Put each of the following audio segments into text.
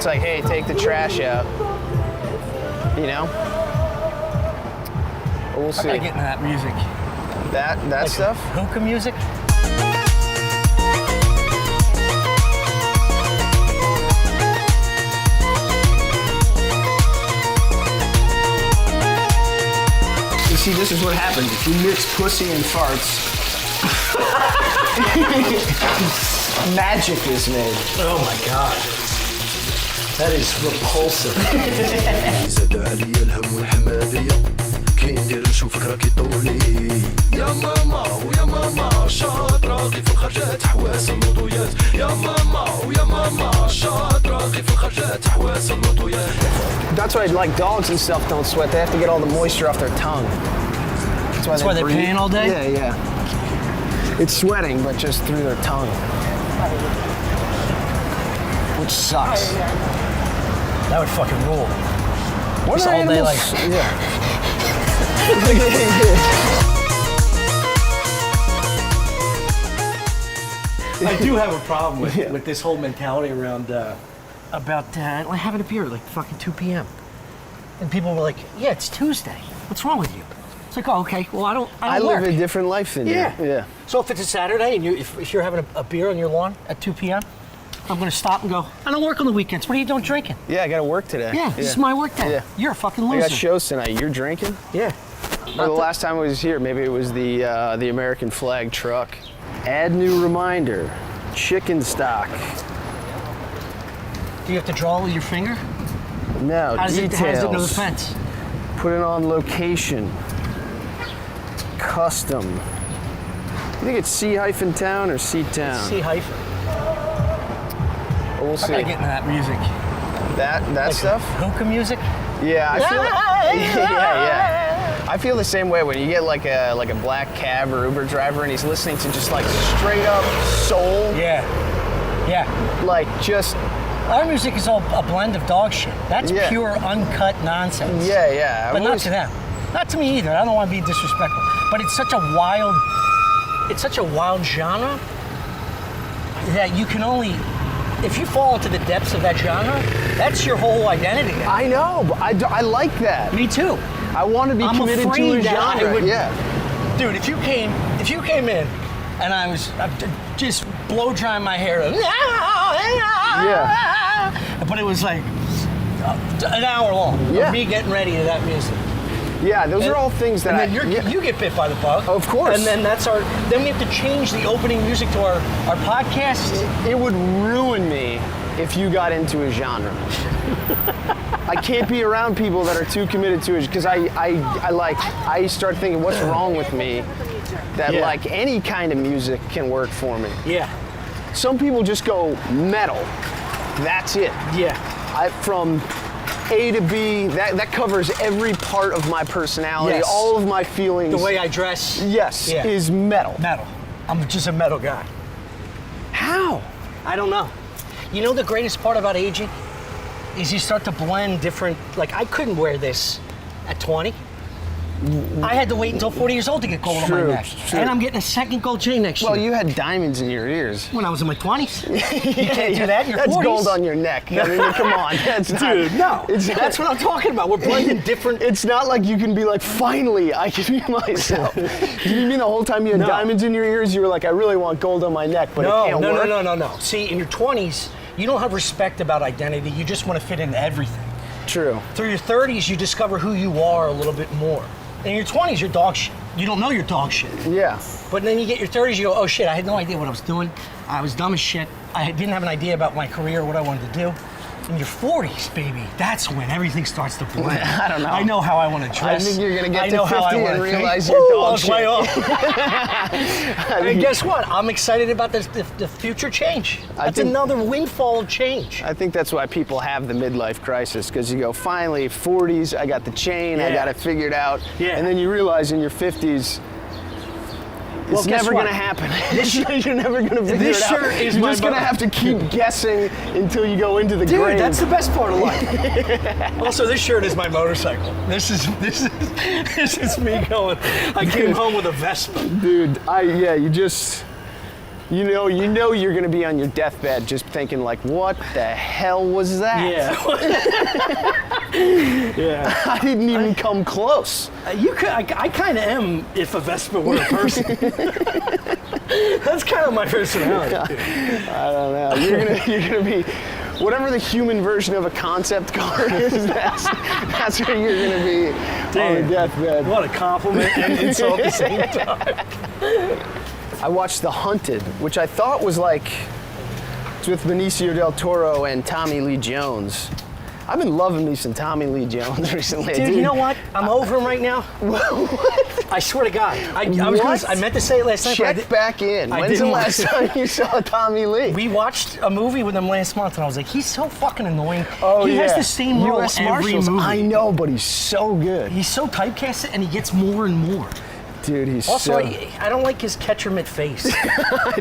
It's like, hey, take the trash out. You know? But we'll see. I gotta get into that music. That like stuff? Hookah music? You see, this is what happens. If you mix pussy and farts, magic is made. Oh my God. That is repulsive. كي ندير نشوفك راكي طولي يا ماما ويا ماما شاطرة في الخرجات حواس اللوطويات يا ماما ويا ماما شاطرة في الخرجات حواس اللوطويات. That's why like dogs and stuff don't sweat. They have to get all the moisture off their tongue. That's why they're peeing all day? Yeah, yeah. It's sweating, but just through their tongue. Which sucks. That would fucking rule. What just are all animals? day like... Yeah. I do have a problem with this whole mentality around about having a beer at like fucking 2 p.m. And people were like, yeah, it's Tuesday. What's wrong with you? It's like, oh, okay, well, I don't live work. a different life than you. Yeah. So if it's a Saturday and if you're having a beer on your lawn at 2 p.m., I'm going to stop and go, I don't work on the weekends. What are you doing drinking? Yeah, I got to work today. Yeah, this is my work day. Yeah. You're a fucking loser. I got shows tonight. You're drinking? Yeah. Or the last time I was here, maybe it was the American flag truck. Add new reminder. Chicken stock. Do you have to draw with your finger? No, how details. How does it know the fence? Put it on location. Custom. You think it's C-town or C-town? C-hyphen. We'll see. I gotta get into that music. That like stuff? Hookah music? Yeah, I feel yeah. I feel the same way when you get like a black cab or Uber driver and he's listening to just like straight up soul. Yeah. Yeah. Like just our music is all a blend of dog shit. That's pure uncut nonsense. Yeah, yeah. But not to them. Not to me either. I don't want to be disrespectful. But it's such a wild genre that you can only, if you fall into the depths of that genre, that's your whole identity. I know, but I like that. Me too. I want to be committed to a genre. Yeah. Dude, if you came in and I was just blow drying my hair, but it was like an hour long of me getting ready to that music. Yeah, those are all things that and then you get bit by the bug. Of course. And then then we have to change the opening music to our podcast. It would ruin me if you got into a genre. I can't be around people that are too committed to it because I start thinking, what's wrong with me that like any kind of music can work for me. Yeah. Some people just go metal. That's it. Yeah. From A to B, that covers every part of my personality, all of my feelings. The way I dress. Yes, is metal. Metal. I'm just a metal guy. How? I don't know. You know the greatest part about aging is you start to blend different, like I couldn't wear this at 20. I had to wait until 40 years old to get gold on my neck. True. And I'm getting a second gold chain next year. Well, you had diamonds in your ears. When I was in my 20s. You can't do that in your 40s. That's gold on your neck. I mean, come on. That's that's what I'm talking about. We're blending different. It's not like you can be like, finally, I can be myself. You mean the whole time you had diamonds in your ears, you were like, I really want gold on my neck, but it can't work? No. See, in your 20s, you don't have respect about identity. You just want to fit into everything. True. Through your 30s, you discover who you are a little bit more. In your 20s, you're dog shit. You don't know you're dog shit. Yeah. But then you get your 30s, you go, oh shit, I had no idea what I was doing. I was dumb as shit. I didn't have an idea about my career, what I wanted to do. In your 40s, baby, that's when everything starts to blend. I don't know. I know how I want to dress. I think you're going to get to 50 and realize you're dog shit. Way off. And guess what? I'm excited about the future change. That's another windfall of change. I think that's why people have the midlife crisis, because you go, finally, 40s, I got the chain, I got it figured out. Yeah. And then you realize in your 50s, it's never going to happen. You're never going to figure it out. Shirt is You're just going to have to keep guessing until you go into the grave. Dude, that's the best part of life. Also, this shirt is my motorcycle. This is me going. I came home with a Vespa. Dude, You know you're gonna be on your deathbed just thinking like, what the hell was that? Yeah. Yeah. I didn't even come close. I kind of am if a Vespa were a person. That's kind of my personality. I don't know. You're gonna be whatever the human version of a concept car is. That's what you're gonna be on the deathbed. What a compliment and insult at the same time. I watched The Hunted, which I thought was like, it's with Benicio del Toro and Tommy Lee Jones. I've been loving me some Tommy Lee Jones recently. Dude, you know what? I'm over him right now. What? I swear to God. I meant to say it last night. Check back in. When's the last time you saw Tommy Lee? We watched a movie with him last month, and I was like, he's so fucking annoying. Oh, he yeah. has the same role US every Marshals. movie. I know, but he's so good. He's so typecasted, and he gets more and more. Dude, he's Also, so... I don't like his catcher mitt face.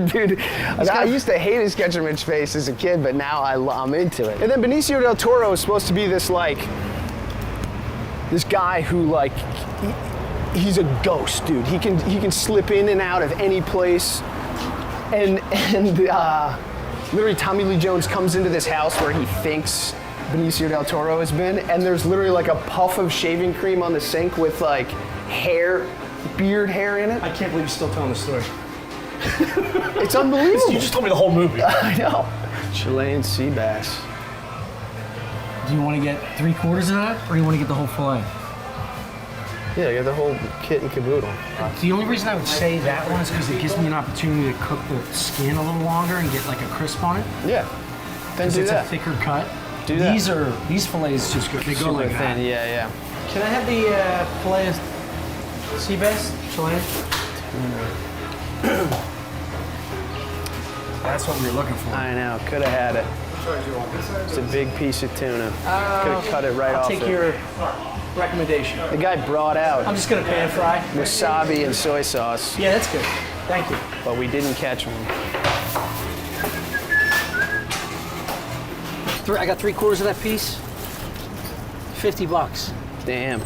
Dude, I used to hate his Catcher Mitch face as a kid, but now I'm into it. And then Benicio del Toro is supposed to be this guy who like, he's a ghost, dude. He can slip in and out of any place. And literally Tommy Lee Jones comes into this house where he thinks Benicio del Toro has been, and there's literally like a puff of shaving cream on the sink with like beard hair in it. I can't believe you're still telling the story. It's unbelievable. You just told me the whole movie. I know. Chilean sea bass. Do you want to get 3/4 of that, or do you want to get the whole fillet? Yeah, you got the whole kit and caboodle. The only reason I would say that one is because it gives me an opportunity to cook the skin a little longer and get like a crisp on it. Yeah. Then Because do it's that. a thicker cut. Do that. These fillets just go. They go Super like thin. that. Yeah. Can I have the fillet of sea bass? Chilean? That's what we were looking for. I know. Could have had it. It's a big piece of tuna. Could have cut it right off. I'll take your recommendation. The guy brought out I'm just gonna pan fry. wasabi and soy sauce, Yeah, that's good. Thank you. but we didn't catch one. I got 3/4 of that piece. $50. Damn.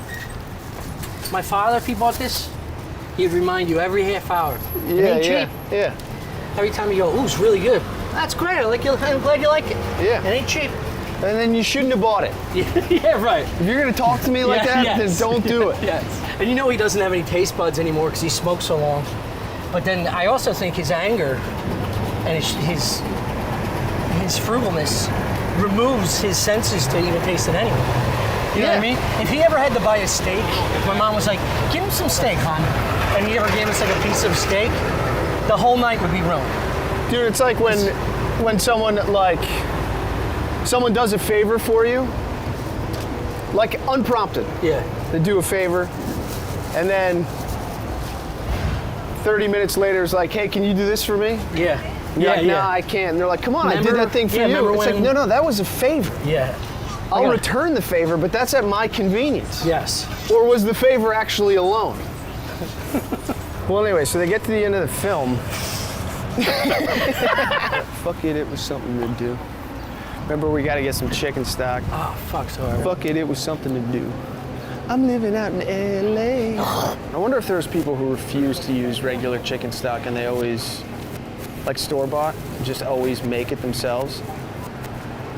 My father, if he bought this, he'd remind you every half hour. It Yeah, ain't yeah, cheap. yeah. Every time you go, ooh, it's really good. That's great. I'm glad you like it. Yeah. It ain't cheap. And then you shouldn't have bought it. Yeah, right. If you're gonna talk to me like that, yes. then don't do it. Yes. And you know he doesn't have any taste buds anymore because he smoked so long. But then I also think his anger and his frugalness removes his senses to even taste it anyway. You know what I mean? If he ever had to buy a steak, if my mom was like, give him some steak, hon, and he ever gave us like a piece of steak, the whole night would be ruined. Dude, it's like when someone does a favor for you, like unprompted. Yeah. They do a favor, and then 30 minutes later it's like, hey, can you do this for me? Yeah. And you're like, nah, I can't. And they're like, come on, I did that thing for you. It's like, no, that was a favor. Yeah. I'll return the favor, but that's at my convenience. Yes. Or was the favor actually a loan? Well, anyway, so they get to the end of the film. Fuck it was something to do. Remember, we gotta get some chicken stock. Oh, fuck, sorry. Fuck it was something to do. I'm living out in LA. I wonder if there's people who refuse to use regular chicken stock and they always, like store-bought, just always make it themselves.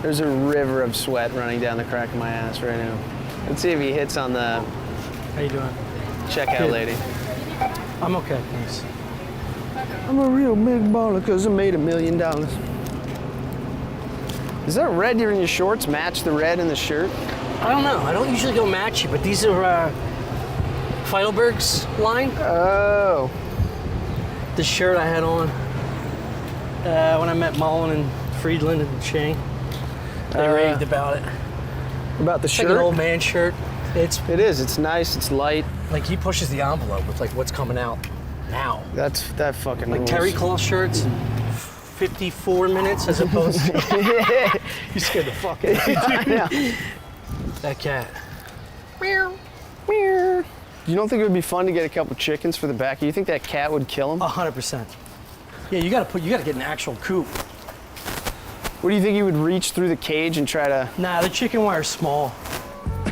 There's a river of sweat running down the crack of my ass right now. Let's see if he hits on the How you doing? checkout lady. I'm okay, thanks. I'm a real big baller because I made $1 million. Does that red in your shorts match the red in the shirt? I don't know. I don't usually go matchy, but these are Feidelberg's line. Oh. The shirt I had on when I met Mullen and Friedland and Shane. They raved about it. About the It's shirt? like an old man shirt. It is. It's nice. It's light. like he pushes the envelope with like what's coming out now. That fucking Like rules. terry cloth shirts, 54 minutes as opposed to. You scared the fuck out of me. I know. That cat. Meow. Meow. You don't think it would be fun to get a couple chickens for the back? You think that cat would kill him? 100%. Yeah, you gotta get an actual coop. What do you think he would reach through the cage and try to? Nah, the chicken wire's small.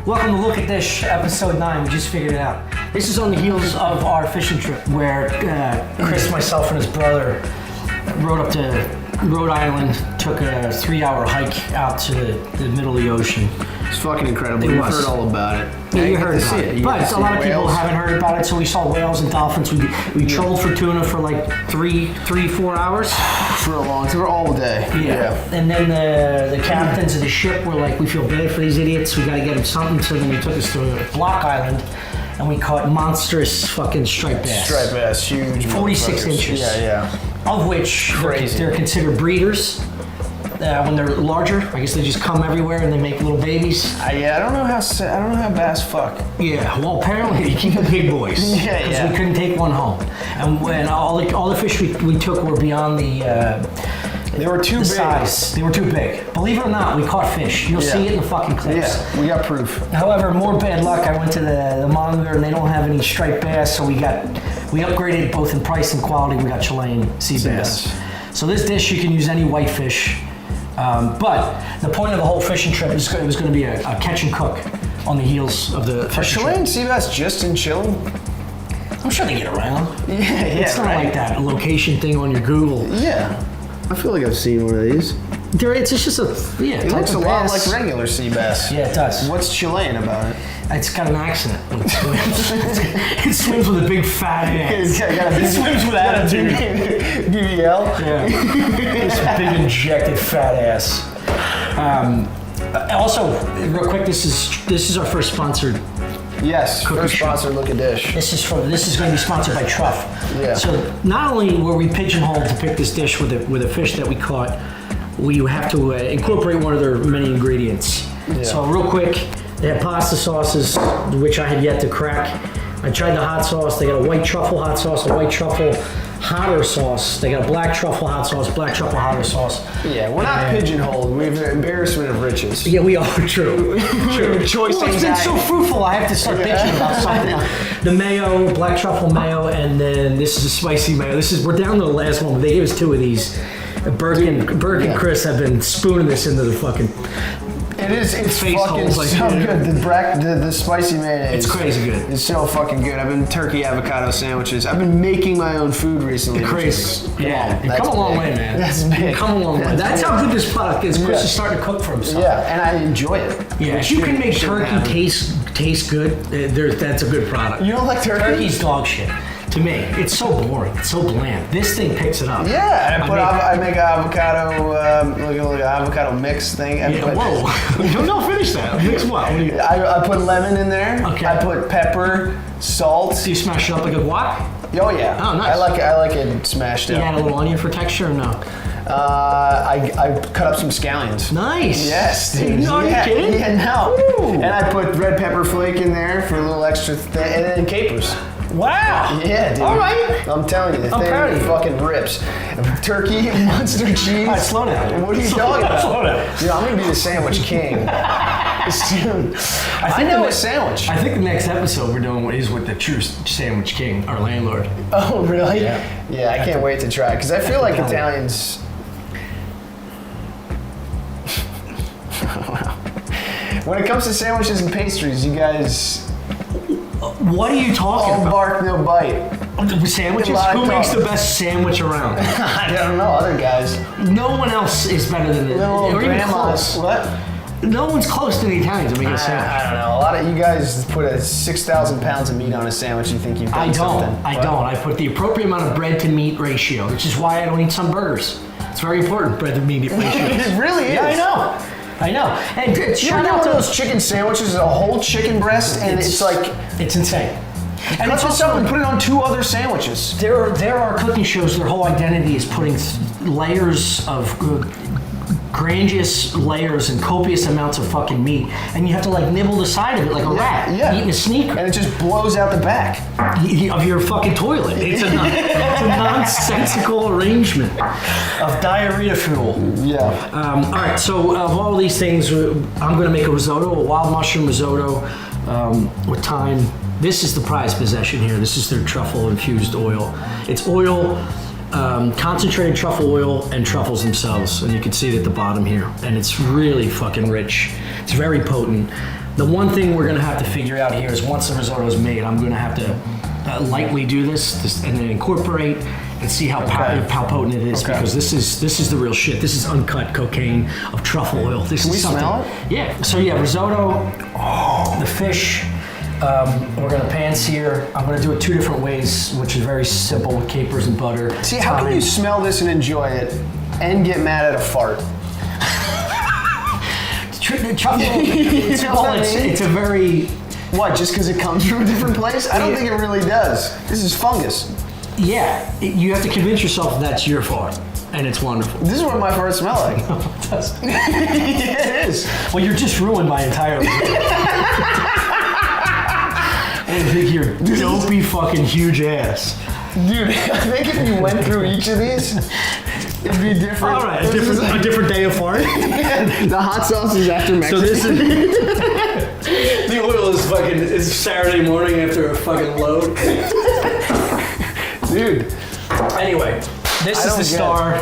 Welcome to Look at This, episode 9. We just figured it out. This is on the heels of our fishing trip where Chris, myself, and his brother rode up to Rhode Island, took a 3-hour hike out to the middle of the ocean. It's fucking incredible. It You've was. heard all about it. Yeah, you get heard to about see it. You get to But see a lot of people whales. haven't heard about it, so we saw whales and dolphins. We trolled for tuna for like 4 hours. For a long time, all day. And then the captains of the ship were like, we feel bad for these idiots. We got to get them something. So then they took us to Block Island, and we caught monstrous fucking striped bass. Striped bass, huge. 46 motherfuckers. inches. Yeah. Of which Crazy. they're considered breeders. When they're larger, I guess they just come everywhere and they make little babies. I don't know how bass fuck. Yeah, well, apparently they keep the big boys. Yeah. Because we couldn't take one home, and when all the fish we took were beyond the They were too the big. size. They were too big. Believe it or not, we caught fish. You'll see it in the fucking clips. Yeah, we got proof. However, more bad luck. I went to the monitor and they don't have any striped bass, so we upgraded both in price and quality. We got Chilean sea bass. So this dish you can use any white fish, but the point of the whole fishing trip is it was going to be a catch and cook on the heels of the Are fishing Chilean trip. sea bass just in Chile? I'm sure they get around. Yeah, It's not like that location thing on your Google. Yeah. I feel like I've seen one of these. It's just a It type looks of a lot bass. like regular sea bass. Yeah, it does. What's Chilean about it? It's got an accent when it swims. It swims with a big fat ass. It swims with attitude. BBL? Yeah. This big injected fat ass. Also, real quick, this is our first sponsored. Yes, Cookie first show. sponsor, Look a Dish. This is going to be sponsored by Truff. Yeah. So not only were we pigeonholed to pick this dish with a fish that we caught, we have to incorporate one of their many ingredients. Yeah. So real quick, they have pasta sauces, which I had yet to crack. I tried the hot sauce. They got a white truffle hot sauce, a white truffle hotter sauce. They got a black truffle hot sauce, black truffle hotter sauce. Yeah, we're not pigeonholed. We have an embarrassment of riches. Yeah, we are true. Choice Well, it's been so anxiety. fruitful. I have to start thinking about something. The mayo, black truffle mayo, and then this is a spicy mayo. We're down to the last one. They gave us 2 of these. Burke and Chris have been spooning this into the fucking. It's Face fucking holes like so that. good. The spicy mayonnaise. It's crazy good. It's so fucking good. I've been turkey avocado sandwiches. I've been making my own food recently. which Crazy. is- Yeah, on, you've come a long big. way, man. That's big. You've come a long way. That's how good this product is. Chris Yeah. is starting to cook for himself. Yeah, and I enjoy it. Yeah, We if you can should- make should turkey have it. taste good, that's a good product. You don't like turkey? Turkey's dog shit. To me, it's so boring. It's so bland. This thing picks it up. Yeah, and I I make an avocado, like an avocado mix thing. And Yeah, put- whoa. No, finish that. Mix what? What do you, I put lemon in there. Okay. I put pepper, salt. do you smash it up like a guac? Oh yeah. Oh, nice. I like it smashed You up. add a little onion for texture or no? I cut up some scallions. Nice. Yes, dude. No, yeah, you kidding? Yeah, no. Ooh. And I put red pepper flake in there for a little extra thing, and then capers. Wow. Yeah, dude. All right. I'm telling you, the I'm proud of thing you. fucking rips. Turkey, monster cheese. All right, slow down. What are you talking about? Slow down. Dude, I'm gonna be the sandwich king. Dude, I know a sandwich. I think the next episode we're doing is with the true sandwich king, our landlord. Oh, really? Yeah. Yeah, I can't wait to try it because I feel like Italian. Italians. When it comes to sandwiches and pastries, you guys What are you talking all about? bark, no bite. Sandwiches? Live Who makes talk. the best sandwich around? I don't know, other guys. No one else is better than this. Little Or even grandmas. close. What? No one's close to the Italians to make a sandwich. I don't know. A lot of you guys put 6,000 pounds of meat on a sandwich. You think you've done something. I don't. I put the appropriate amount of bread to meat ratio, which is why I don't eat some burgers. It's very important, bread to meat ratio. It really is. Yeah, I know. And You ever shout get out one to of those chicken sandwiches, a whole chicken breast, and it's like it's insane. And cut it's this up also and put it on 2 other sandwiches. there are cooking shows. Their whole identity is putting layers of grandiose layers and copious amounts of fucking meat, and you have to like nibble the side of it like a rat eating a sneaker. And it just blows out the back. Of your fucking toilet. It's a nonsensical arrangement of diarrhea fuel. Yeah. All right, so of all these things, I'm going to make a risotto, a wild mushroom risotto with thyme. This is the prized possession here. This is their truffle-infused oil. It's oil, concentrated truffle oil, and truffles themselves. And you can see it at the bottom here. And it's really fucking rich. It's very potent. The one thing we're going to have to figure out here is once the risotto is made, I'm going to have to lightly do this and then incorporate and see how potent it is, because this is the real shit. This is uncut cocaine of truffle oil. This Can is we something. smell it? Yeah. So yeah, risotto, the fish. We're gonna pan sear. I'm gonna do it 2 different ways, which is very simple with capers and butter. See, how can you smell this and enjoy it and get mad at a fart? Truffle. It's a very. What, just because it comes from a different place? I don't think it really does. This is fungus. Yeah, you have to convince yourself that's your fart, and it's wonderful. This is what my farts smell like. It is. Well, you're just ruined my entire life. I think you're dopey fucking huge ass. Dude, I think if you went through each of these, it'd be different. All right, a different day of fart. The hot sauce is after Mexico. So this is the oil is Saturday morning after a fucking load. Dude. Anyway, this is the star.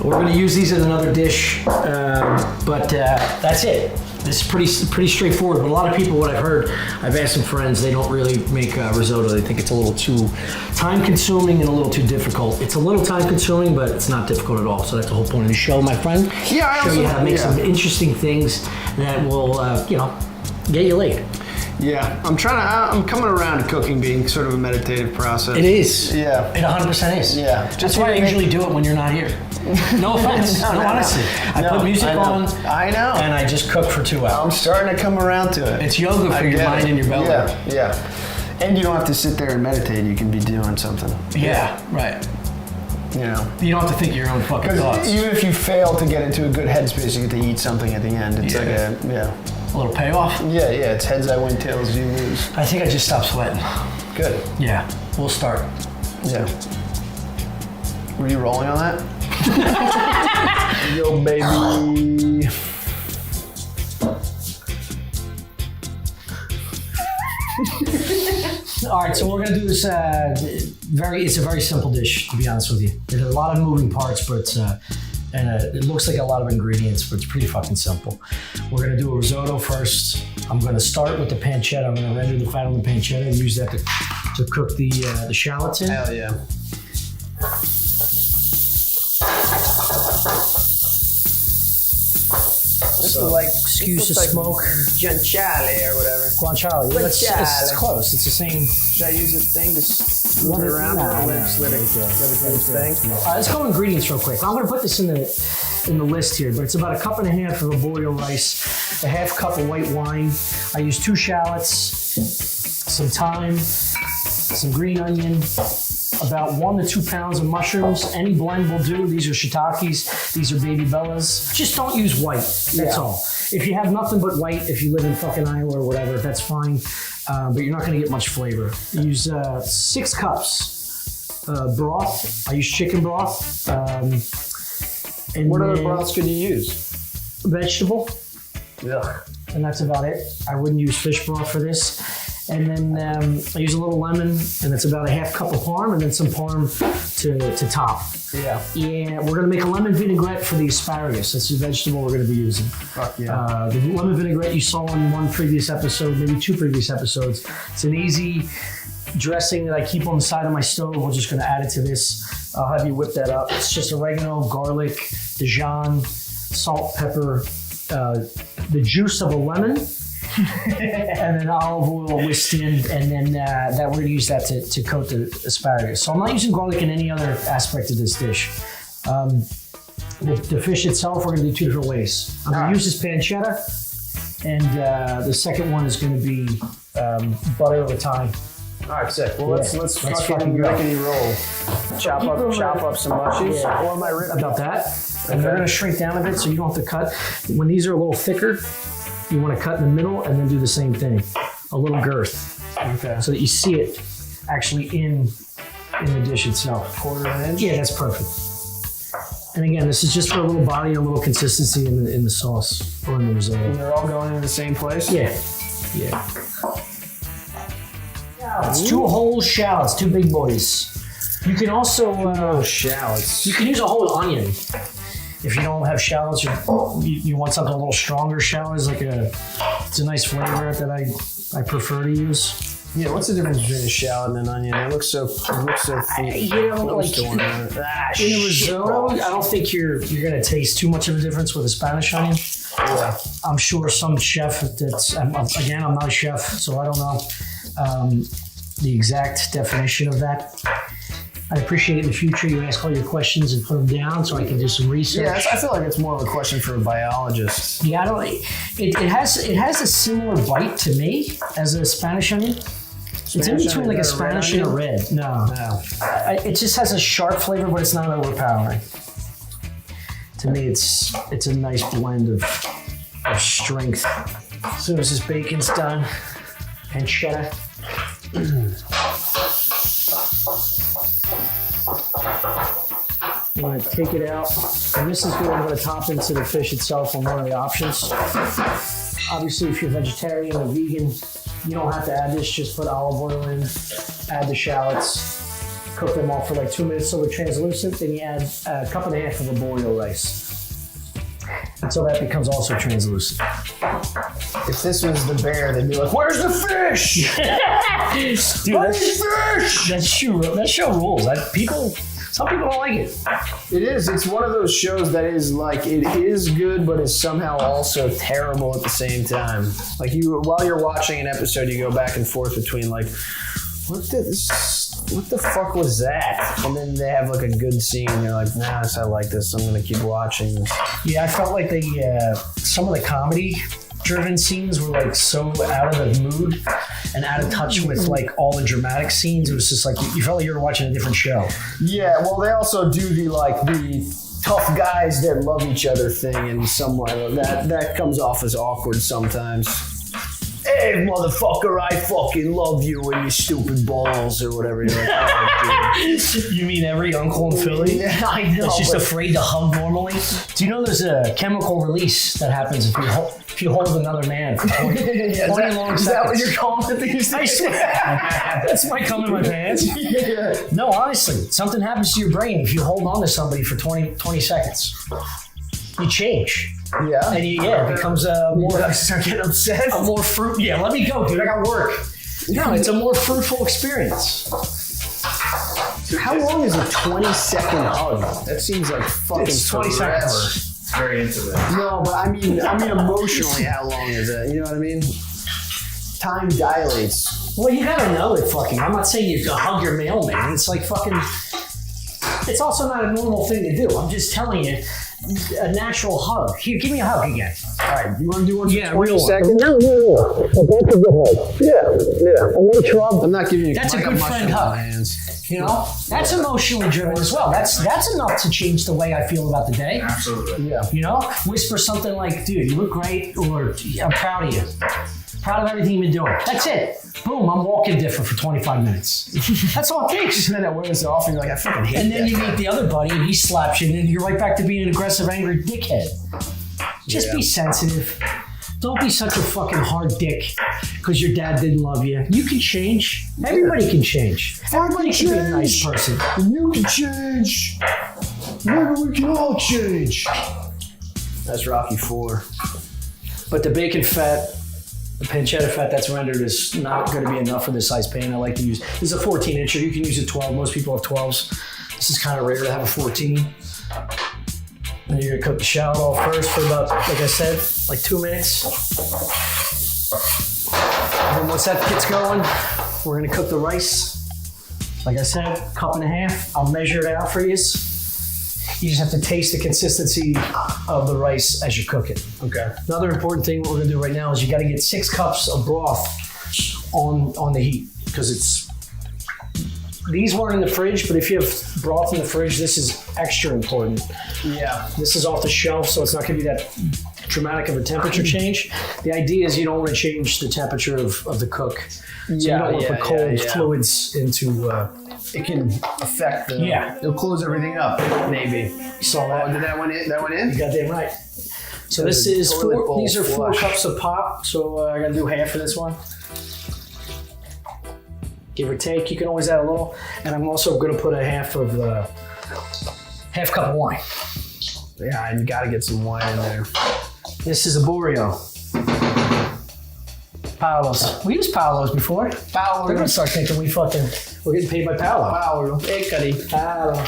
We're gonna use these in another dish, but that's it. This is pretty straightforward. But a lot of people, what I've heard, I've asked some friends, they don't really make risotto. They think it's a little too time-consuming and a little too difficult. It's a little time-consuming, but it's not difficult at all. So that's the whole point of the show, my friend. Yeah, show you how to make some interesting things that will, get you laid. Yeah, I'm coming around to cooking being sort of a meditative process. It is. Yeah. It 100% is. Yeah. That's why I usually do it when you're not here. No offense. no, honestly. I put music on. I know. And I just cook for 2 hours. I'm starting to come around to it. It's yoga for your mind and your belly. Yeah. And you don't have to sit there and meditate. You can be doing something. Yeah, right. You know. You don't have to think your own fucking thoughts. Even if you fail to get into a good headspace, you get to eat something at the end. It's like a little payoff. Yeah. It's heads I win, tails you lose. I think I just stopped sweating. Good. Yeah. We'll start. Yeah. Were you rolling on that? Yo, baby. All right, so we're gonna do this. It's a very simple dish, to be honest with you. There's a lot of moving parts, but it looks like a lot of ingredients, but it's pretty fucking simple. We're gonna do a risotto first. I'm gonna start with the pancetta. I'm gonna render the fat on the pancetta and use that to cook the shallots in. Hell yeah. This is like, excuse the smoke. Guanciale or whatever. Guanciale. It's close. It's the same. Should I use this thing to move it around or let it do its thing? Let's go ingredients real quick. I'm going to put this in the list here, but it's about 1.5 cups of arborio rice, a 1/2 cup of white wine. I use 2 shallots, some thyme, some green onion, about 1 to 2 pounds of mushrooms. Any blend will do. These are shiitakes. These are baby bellas. Just don't use white. That's all. If you have nothing but white, if you live in fucking Iowa or whatever, that's fine. But you're not going to get much flavor. Use 6 cups broth. I use chicken broth. And what other broths could you use? Vegetable. Yeah. And that's about it. I wouldn't use fish broth for this. And then I use a little lemon, and it's about 1/2 cup of parm, and then some parm to top. Yeah. Yeah, we're gonna make a lemon vinaigrette for the asparagus. That's the vegetable we're gonna be using. Fuck yeah. The lemon vinaigrette you saw in one previous episode, maybe 2 previous episodes. It's an easy dressing that I keep on the side of my stove. We're just gonna add it to this. I'll have you whip that up. It's just oregano, garlic, Dijon, salt, pepper, the juice of a lemon, and then olive oil whisked in, and then that we're gonna use that to coat the asparagus. So I'm not using garlic in any other aspect of this dish. The fish itself, we're gonna do 2 different ways. I'm gonna use this pancetta, and the second one is gonna be butter over thyme. All right, sick. Well, let's fucking go. rickety roll. Chop up some mushies. Yeah. Or my rib. About that. And they're gonna shrink down a bit, so you don't have to cut. When these are a little thicker, you want to cut in the middle and then do the same thing, a little girth, so that you see it actually in the dish itself. 1/4 inch. Yeah, that's perfect. And again, this is just for a little body and a little consistency in the sauce or in the risotto. And they're all going in the same place. Yeah. It's 2 whole shallots, 2 big boys. You can also shallots. You can use a whole onion. If you don't have shallots, you want something a little stronger. Shallots it's a nice flavor that I prefer to use. Yeah, what's the difference between a shallot and an onion? It looks so like in a risotto, I don't think you're gonna taste too much of a difference with a Spanish onion. Yeah. I'm sure some chef I'm not a chef, so I don't know the exact definition of that. I'd appreciate it in the future you ask all your questions and put them down so I can do some research. Yeah, I feel like it's more of a question for a biologist. Yeah, I don't. It has a similar bite to me as a Spanish onion. It's in between like a Spanish and a red. No. It just has a sharp flavor, but it's not overpowering. To me, it's a nice blend of strength. As soon as this bacon's done, pancetta. I'm gonna take it out, and this is what I'm gonna top into the fish itself on one of the options. Obviously, if you're vegetarian or vegan, you don't have to add this, just put olive oil in, add the shallots, cook them off for like 2 minutes so they're translucent, then you add a cup and a half of arborio rice until that becomes also translucent. If this was the bear, they'd be like, "Where's the fish? Dude, Where's the fish?" that show rules. Some people don't like it. It is. It's one of those shows that is like, it is good, but is somehow also terrible at the same time. Like while you're watching an episode, you go back and forth between like, what the fuck was that? And then they have like a good scene. And you're like, nah, I like this. I'm gonna keep watching. Yeah, I felt like some of the comedy-driven scenes were like so out of the mood and out of touch with like all the dramatic scenes. It was just like you felt like you were watching a different show. Yeah, well, they also do the tough guys that love each other thing in some way. That comes off as awkward sometimes. Hey, motherfucker, I fucking love you and your stupid balls or whatever. You're like, oh, You mean every uncle in Philly? Yeah, I know. That's just afraid to hug normally. Do you know there's a chemical release that happens if you hold another man for 20 long seconds? Is that what you're calling it these days? I swear. That's might come in my pants. Yeah. No, honestly, something happens to your brain if you hold on to somebody for 20 seconds. You change. Yeah. And it becomes a more... I start getting upset. A more fruit... Yeah, let me go, dude. I got work. No, it's a more fruitful experience. How long is a 20-second hug? That seems like fucking It's 20 forever. seconds. It's very intimate. No, but I mean emotionally, how long is it? You know what I mean? Time dilates. Well, you gotta know it fucking. I'm not saying you can hug your mailman. It's like fucking... It's also not a normal thing to do. I'm just telling you, a natural hug. Here, give me a hug again. All right, you want to do one for 20 real one. seconds? No. That's a good hug. Yeah. A little shrub. I'm not giving you. That's a I got good mushroom friend in hug. my hands. You know, that's emotionally driven as well. That's enough to change the way I feel about the day. Absolutely. Yeah. You know, whisper something like, "Dude, you look great," or "I'm proud of you. Proud of everything you've been doing." That's it. Boom, I'm walking different for 25 minutes. That's all it takes. And then I wear this off and you're like, I fucking hate And then that. you meet the other buddy and he slaps you, and then you're right back to being an aggressive, angry dickhead. Just be sensitive. Don't be such a fucking hard dick because your dad didn't love you. You can change. Everybody can change. Everybody can be a nice person. You can change. Maybe we can all change. That's Rocky 4. But the bacon fat, the pancetta fat that's rendered is not going to be enough for this size pan. I like to use, this is a 14 incher. You can use a 12. Most people have 12s. This is kind of rare to have a 14. And you're going to cook the shallot off first for about, like I said, like 2 minutes. And then once that gets going, we're going to cook the rice. Like I said, 1.5 cups. I'll measure it out for you. You just have to taste the consistency of the rice as you cook it. Okay. Another important thing what we're gonna do right now is you gotta get 6 cups of broth on the heat, because these weren't in the fridge, but if you have broth in the fridge, this is extra important. Yeah. This is off the shelf, so it's not gonna be that dramatic of a temperature change. The idea is you don't wanna change the temperature of the cook. So you don't wanna put cold fluids into... it can affect the... Yeah. It'll close everything up, maybe. You saw that? Oh, did that one in? That went in? You goddamn right. So this is toilet bowl these are 4 flush. cups of pop, so I gotta do half of this one. Give or take, you can always add a little. And I'm also gonna put a half cup of wine. Yeah, you gotta get some wine in there. This is arborio. Paolo's. We used Paolo's before. Paolo. They're gonna start thinking we're getting paid by Paolo. Paolo. Hey, Cuddy. Paolo.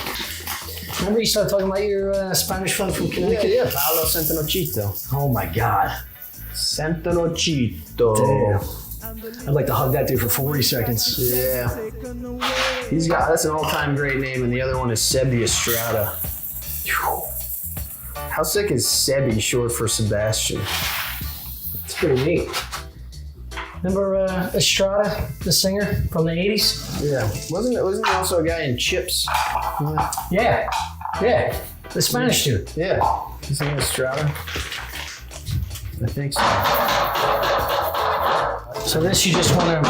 Remember you started talking about your Spanish friend from Connecticut? Yeah. Paolo Santanocito. Oh my God. Santanocito. Damn. I'd like to hug that dude for 40 seconds. Yeah. That's an all-time great name, and the other one is Sebi Estrada. Phew. How sick is Sebi short for Sebastian? It's pretty neat. Remember Estrada, the singer from the 80s? Yeah. Wasn't there also a guy in Chips? Yeah. The Spanish dude. Yeah. His name Estrada? I think so. So this, you just want to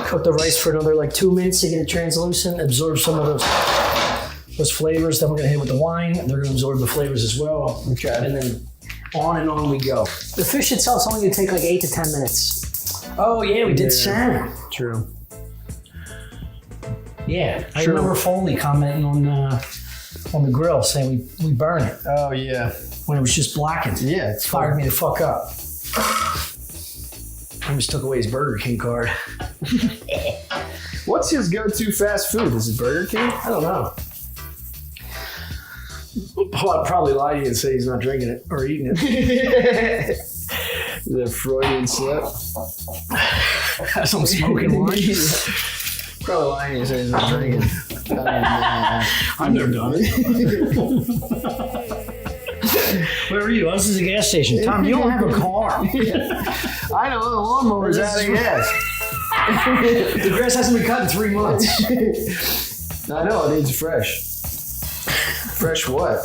cook the rice for another like 2 minutes to get it translucent, absorb some of those flavors. Then we're gonna hit it with the wine. They're gonna absorb the flavors as well. Okay. And then on and on we go. The fish itself is only gonna take like 8 to 10 minutes. Oh yeah, we did salmon. True. Yeah, I True. remember Foley commenting on the grill saying we burn it Oh, yeah. when it was just blackened. Yeah, it's Fired me the fuck up. I just took away his Burger King card. What's his go-to fast food? Is it Burger King? I don't know. Well, I'd probably lie to you and say he's not drinking it or eating it. Is that Freudian slip? Has some smoking wine. Probably lying to you say he's not drinking. I've never done it. Where are you? Oh, this is a gas station. Tom, you don't have a car. I know, the lawnmower's out of gas. The grass hasn't been cut in 3 months. I know, it needs fresh. Fresh what?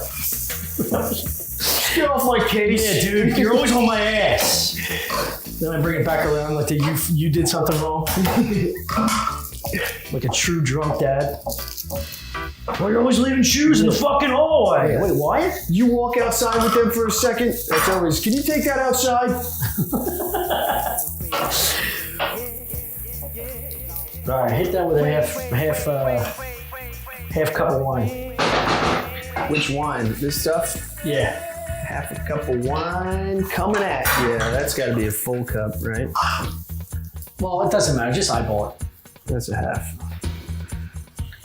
Get off my case. Yeah, dude. You're always on my ass. Then I bring it back around like you did something wrong. Like a true drunk dad. Well, you're always leaving shoes in the fucking hallway. Wait, what? You walk outside with them for a second, that's always, can you take that outside? All right, hit that with a half cup of wine. Which wine? This stuff? Yeah. Half a cup of wine coming at you. That's got to be a full cup, right? Well, it doesn't matter. Just eyeball it. That's a half.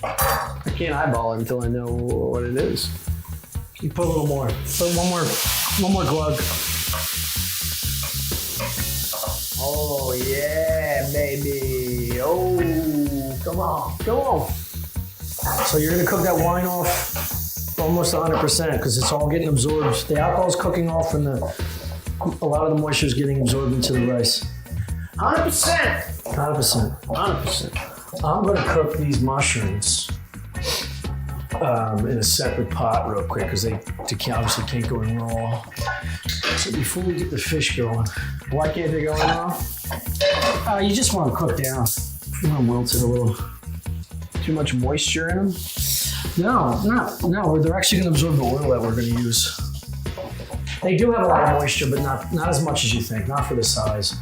I can't eyeball it until I know what it is. You put a little more. Put one more glug. Oh yeah, baby. Oh, come on. So you're gonna cook that wine off almost 100% because it's all getting absorbed. The alcohol's cooking off and a lot of the moisture is getting absorbed into the rice. 100%. 100%. 100%. I'm gonna cook these mushrooms in a separate pot real quick because they obviously can't go in raw. So before we get the fish going, Why can't they go in raw? you just want to cook down. You want to wilt it a little. Too much moisture in them? No. They're actually going to absorb the oil that we're going to use. They do have a lot of moisture, but not as much as you think. Not for the size.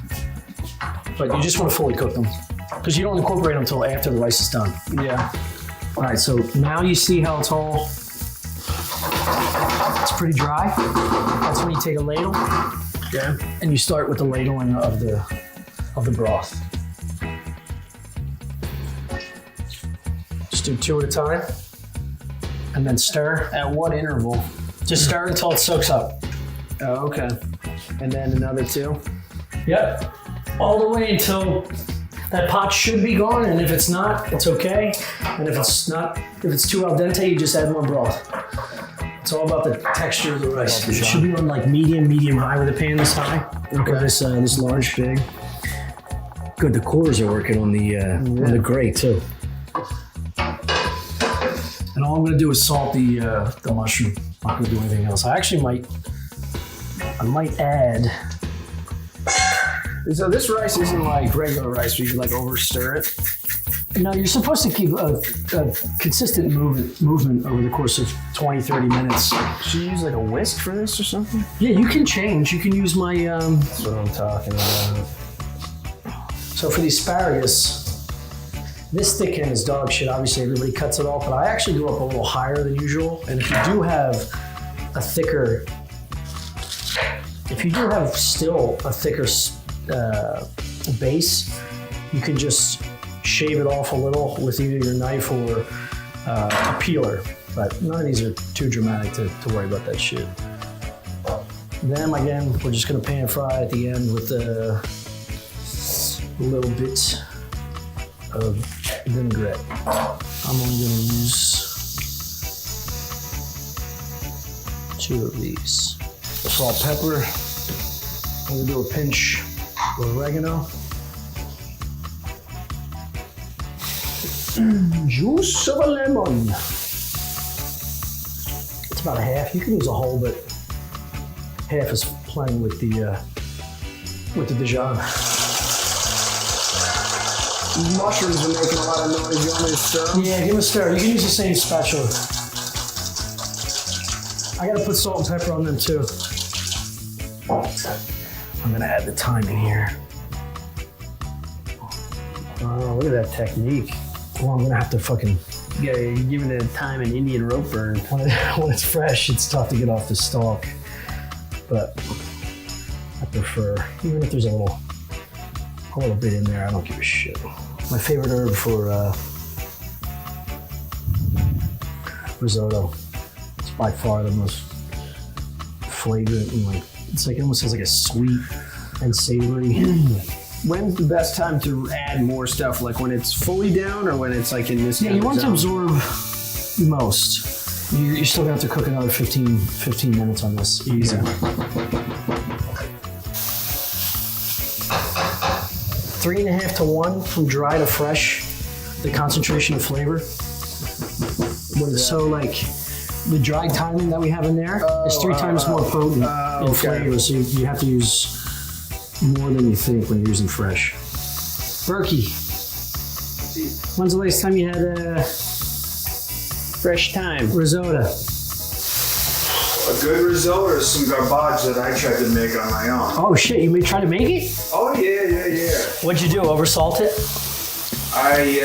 But you just want to fully cook them because you don't incorporate them until after the rice is done. Yeah. All right, so now you see how it's all. It's pretty dry. That's when you take a ladle. Yeah. And you start with the ladling of the broth. Just do 2 at a time, and then stir. At what interval? Just stir until it soaks up. Oh, okay. And then another 2? Yep. All the way until that pot should be gone, and if it's not, it's okay. And if it's too al dente, you just add more broth. It's all about the texture of the rice. It should be on like medium high with the pan this high. Okay. Or this large, big. Good, the cores are working on the grate too. And all I'm gonna do is salt the mushroom. I'm not gonna do anything else. I might add. So this rice isn't like regular rice where you like over stir it? No, you're supposed to keep a consistent movement over the course of 20, 30 minutes. Should you use like a whisk for this or something? Yeah, you can change. You can use my... That's what I'm talking about. So for the asparagus, this thick end is dog shit. Obviously, everybody cuts it off, but I actually go up a little higher than usual. And if you do have base, you can just shave it off a little with either your knife or a peeler. But none of these are too dramatic to worry about that shit. Then again, we're just gonna pan fry at the end with a little bit of vinaigrette. I'm only gonna use 2 of these. Salt, pepper. I'm gonna do a pinch of oregano. Juice of a lemon. It's about a half. You can use a whole, but half is plenty with the Dijon. Mushrooms are making a lot of noise. You want me to stir them? Yeah, give them a stir. You can use the same spatula. I gotta put salt and pepper on them too. I'm gonna add the thyme in here. Oh, look at that technique. Well, I'm gonna have to fucking. Yeah, you're giving it a time an Indian rope burn. When it's fresh, it's tough to get off the stalk. But I prefer, even if there's a little bit in there, I don't give a shit. My favorite herb for risotto. It's by far the most flagrant and like, it's like, it almost has like a sweet and savory. When's the best time to add more stuff? Like when it's fully down or when it's like in this? Yeah, you want to absorb most. You're still gonna have to cook another 15 minutes on this. Easy. Yeah. 3.5 to 1 from dry to fresh, the concentration of flavor. So like the dry timing that we have in there is 3 times more potent in flavor, so you have to use more than you think when you're using fresh. Berkey, when's the last time you had Fresh thyme. risotto? A good risotto or some garbage that I tried to make on my own. Oh shit, you tried to make it? Oh yeah. What'd you do, oversalt it? I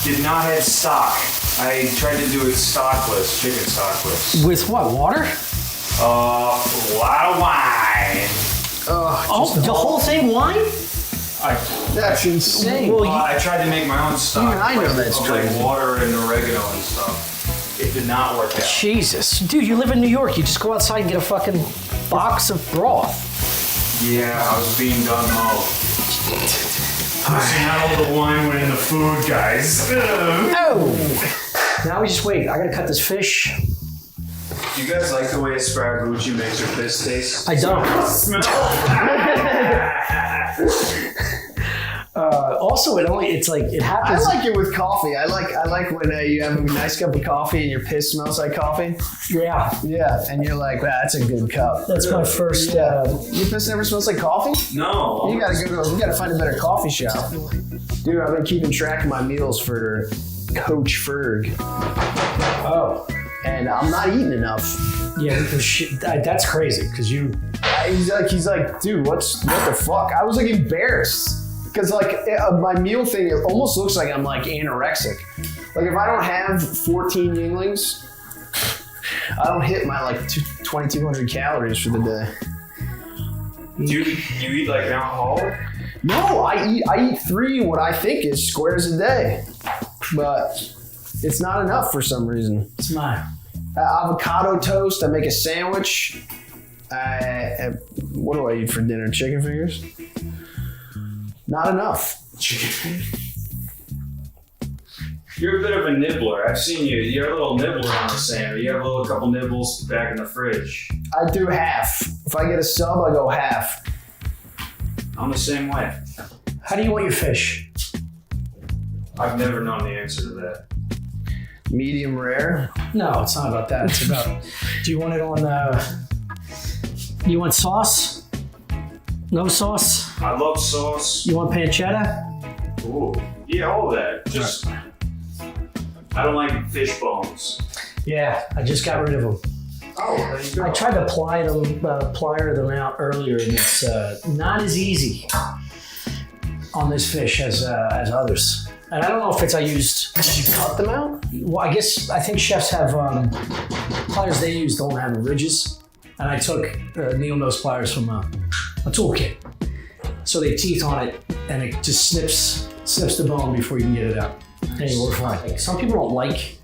did not have stock. I tried to do it stockless, chicken stockless. With what, water? A lot of wine. Oh, the whole thing wine? That's insane. Well, I tried to make my own stock. Even I know that's of crazy. like water and oregano and stuff. It did not work out. Jesus. Dude, you live in New York. You just go outside and get a fucking box of broth. Yeah, I was being gung-ho. Not all the wine went in the food, guys. Oh! Now we just wait. I gotta cut this fish. Do you guys like the way Asparagucci makes your fish taste? I don't. Also, it's like, it I happens. like it with coffee. I like when you have a nice cup of coffee and your piss smells like coffee. Yeah. Yeah, and you're like, wow, that's a good cup. That's my first. Your piss never smells like coffee? No. You gotta find a better coffee shop. Dude, I've been keeping track of my meals for Coach Ferg. Oh. And I'm not eating enough. Yeah, that's crazy, because you. He's like, dude, what the fuck? I was like embarrassed. Because like my meal thing, it almost looks like I'm like anorexic. Like if I don't have 14 Yinglings, I don't hit my like 2,200 calories for the day. Do you eat like an alcoholic? No, I eat 3 what I think is squares a day, but it's not enough for some reason. It's mine. Avocado toast. I make a sandwich. What do I eat for dinner? Chicken fingers. Not enough. You're a bit of a nibbler. I've seen you. You're a little nibbler on the sandwich. You have a couple nibbles back in the fridge. I do half. If I get a sub, I go half. I'm the same way. How do you want your fish? I've never known the answer to that. Medium rare. No, it's not about that. It's about, do you want it on, you want sauce? No sauce? I love sauce. You want pancetta? Ooh. Yeah, all of that. Just, I don't like fish bones. Yeah, I just got rid of them. Oh, there you go. I tried to plier them out earlier, and it's not as easy on this fish as others. And I don't know if it's I used. Did you cut them out? Well, I think chefs have pliers they use don't have ridges, and I took needle nose pliers from a toolkit. So they teeth on it, and it just snips the bone before you can get it out. Anyway, we're fine. Like, some people don't like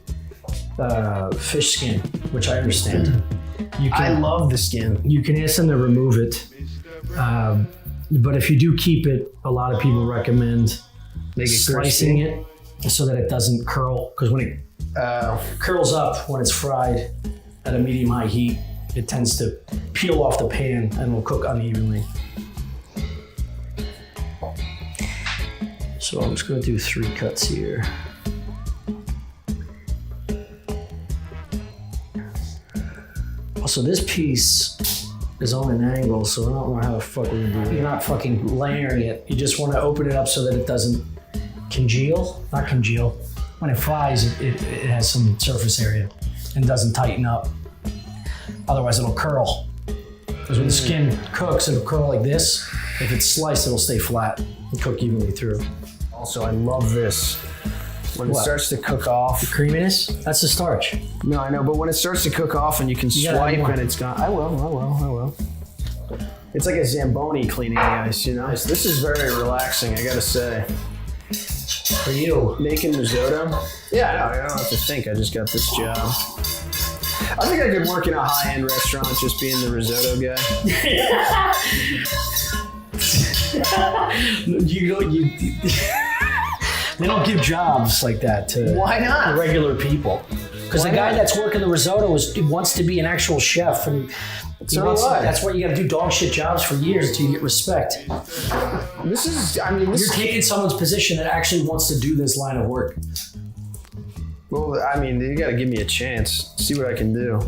fish skin, which I understand. I love the skin. You can ask them to remove it, but if you do keep it, a lot of people recommend slicing it so that it doesn't curl. Because when it curls up when it's fried at a medium-high heat, it tends to peel off the pan and will cook unevenly. So I'm just going to do 3 cuts here. Also, this piece is on an angle, so I don't know how the fuck we're gonna do it. You're not fucking layering it. You just want to open it up so that it doesn't congeal. Not congeal. When it fries, it has some surface area and doesn't tighten up. Otherwise, it'll curl. Because when the skin cooks, it'll curl like this. If it's sliced, it'll stay flat and cook evenly through. Also, I love this. When it starts to cook off. The creaminess? That's the starch. No, I know, but when it starts to cook off and you can swipe and it's gone. I will. It's like a Zamboni cleaning the ice, you know? This is very relaxing, I gotta say. For you. Making risotto? Yeah, I don't have to think, I just got this job. I think I could work in a high-end restaurant just being the risotto guy. They don't give jobs like that to Why not? regular people. Because the guy that's working the risotto wants to be an actual chef, and that's why you got to do dog shit jobs for years until you get respect. You're taking someone's position that actually wants to do this line of work. Well, I mean, you got to give me a chance. See what I can do.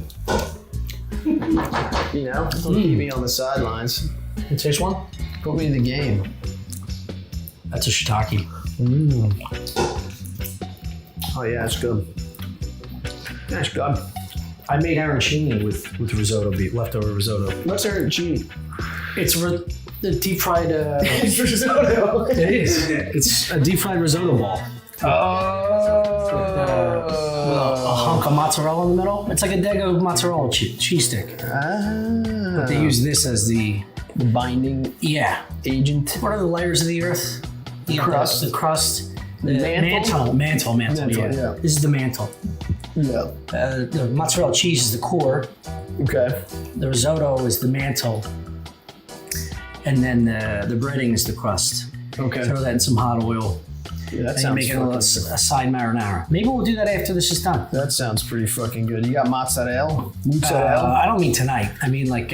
You know, don't keep me on the sidelines. You taste one? Put me in the game. That's a shiitake. Oh yeah, it's good. That's good. I made arancini with risotto beef, leftover risotto. What's arancini? It's the deep fried. It's risotto. It is. It's a deep fried risotto ball. With a hunk of mozzarella in the middle. It's like a Dego mozzarella cheese stick. But they use this as the binding agent. What are the layers of the earth? The crust. The crust. The mantle. Yeah. This is the mantle. Yeah. The mozzarella cheese is the core. Okay. The risotto is the mantle. And then the breading is the crust. Okay. Throw that in some hot oil. Yeah, that and sounds make it a side marinara. Maybe we'll do that after this is done. That sounds pretty fucking good. You got mozzarella? I don't mean tonight. I mean like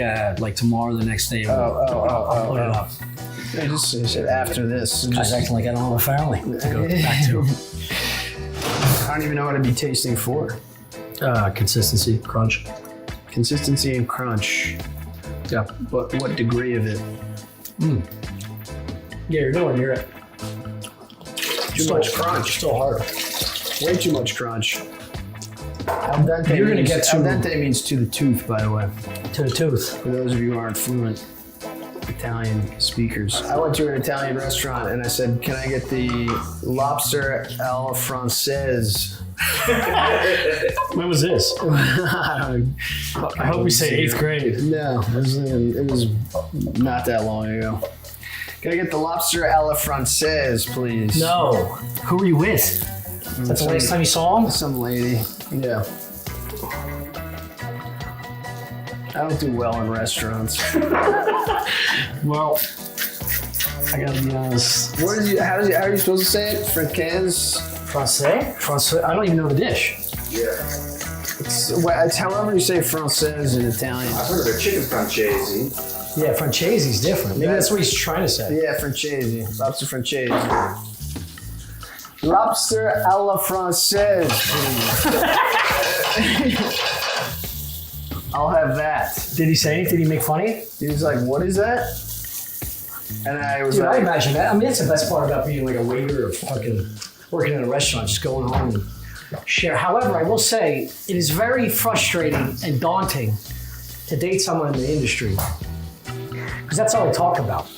tomorrow, the next day. I'll put it up. I just said after this. I was acting like I don't have a family to go back to. I don't even know what I'd be tasting for. Consistency, crunch. Consistency and crunch. Yeah. But what degree of it? Yeah, you're doing it. Too much crunch. Still hard. Way too much crunch. Al dente You're gonna get to al dente means to the tooth, by the way. To the tooth. For those of you who aren't fluent Italian speakers. I went to an Italian restaurant and I said, "Can I get the lobster alla française?" When was this? I hope we say 8th grade. No, it was not that long ago. Can I get the lobster alla française, please? No. Who were you with? That's the last time you saw him? Some lady. Yeah. I don't do well in restaurants. Well, I gotta be honest. How are you supposed to say it? Francaise? Francais? I don't even know the dish. Yeah. It's however you say française in Italian. I've heard of a chicken francese. Yeah, Francese's different. Maybe that's what he's trying to say. Yeah, francese. Lobster francese. Lobster alla française, please. I'll have that. Did he say it? Did he make fun of you? He was like, "What is that?" And I was Dude, like, I imagine that. I mean, that's the best part about being like a waiter or fucking working in a restaurant, just going home and share. However, I will say it is very frustrating and daunting to date someone in the industry because that's all they talk about.